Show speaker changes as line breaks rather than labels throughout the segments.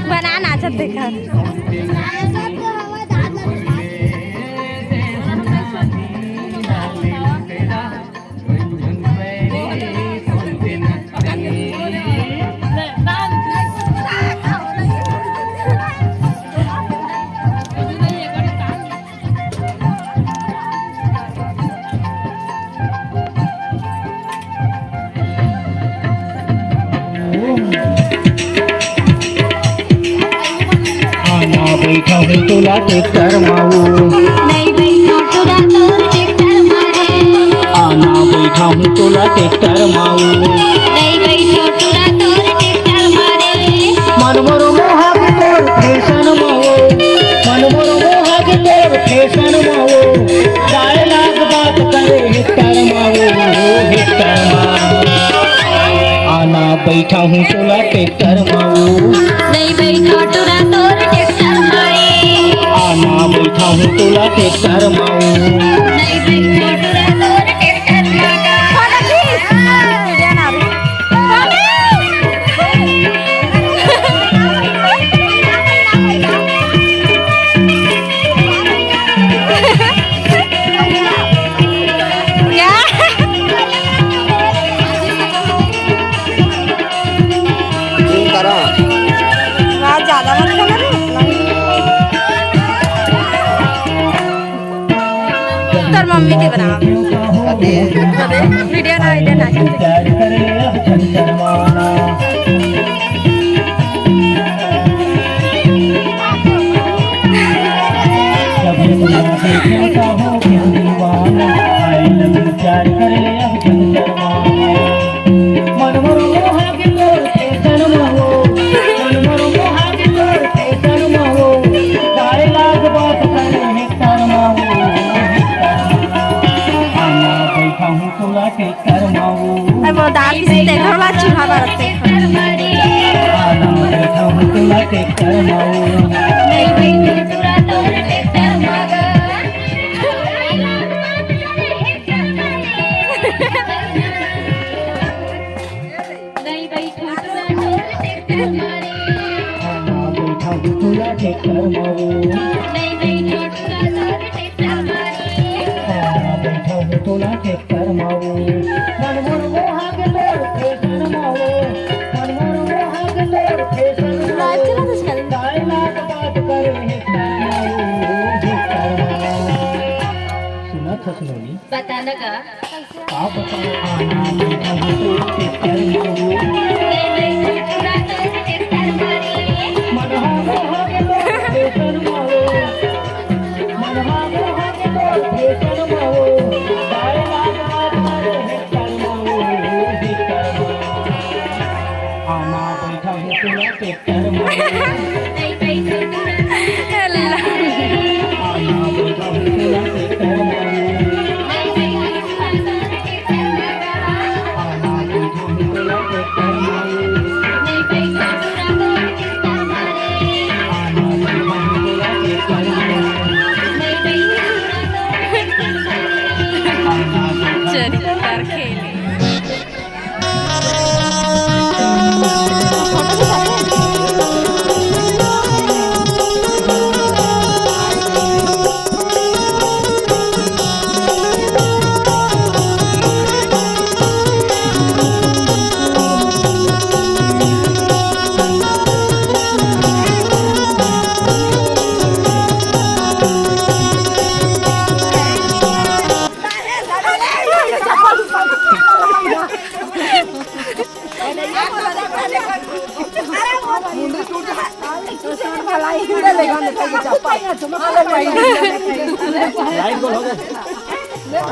बनाना चाहते हैं
बैठा हूँ तुला ट्रैक्टर माऊ
नहीं बैठा तुला तोर ट्रैक्टर मारे
आना बैठा हूँ तुला ट्रैक्टर माऊ
नहीं बैठा तुला तोर ट्रैक्टर मारे
मन मोर मोहा के तोर फैशन माओ मन मोर मोहा के तोर फैशन माओ गाय लाग बात करे हेक्टर माओ हेक्टर माओ आना बैठा हूँ तुला ट्रैक्टर माऊ
नहीं बैठा तुला तोर ट्रैक्टर मारे
आना बैठा हूँ तुला ट्रैक्टर माऊ
नहीं बैठा तुला तोर ट्रैक्टर मागा ज्यादा मत तर मम्मी के बना वीडियो ना वो दाल किसी देखो ना चूहा बरते
आना बैठा हूँ तुला ट्रैक्टर माऊ
नहीं बैठा तुला तोर ट्रैक्टर मागा नहीं बैठा तुला तोर ट्रैक्टर मारे
आना बैठा हूँ तुला ट्रैक्टर माऊ
नहीं बैठा तुला तोर ट्रैक्टर मारे
आना बैठा हूँ तुला ट्रैक्टर माऊ मन मोर मोहा के तोर फैशन माऊ मन मोर मोहा के तोर फैशन
लाइव चला तो चल
गाय लाग बात करे हेक्टर माऊ सुना था सुनोनी
बता लगा
आप बताओ आना बैठा हूँ तुला ट्रैक्टर माऊ
नहीं बैठा तुला तोर ट्रैक्टर मारे
मनहा मोहा के तोर फैशन माऊ मनहा मोहा के तोर फैशन माऊ गाय लाग बात करे हेक्टर माऊ हेक्टर माऊ आना बैठा हूँ तुला ट्रैक्टर माऊ
नहीं बैठा तुला
लाइट बोल हो गए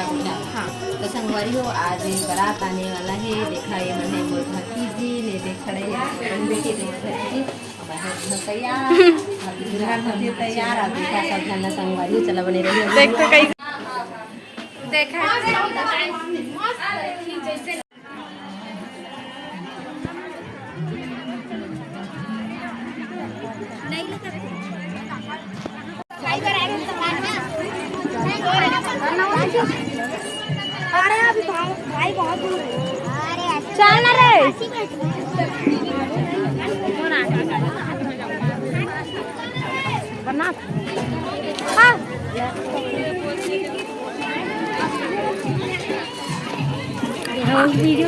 तो संगवारी हो आज बारात आने वाला है। देखा ये मैंने मोर भतीजी ने देखा देखी तैयार तैयार आप देखा सब खाना संगवारी चला बने रही देख तो कहीं देखा
अरे अभी भाई बहुत दूर है। चल ना रे बना हाँ वीडियो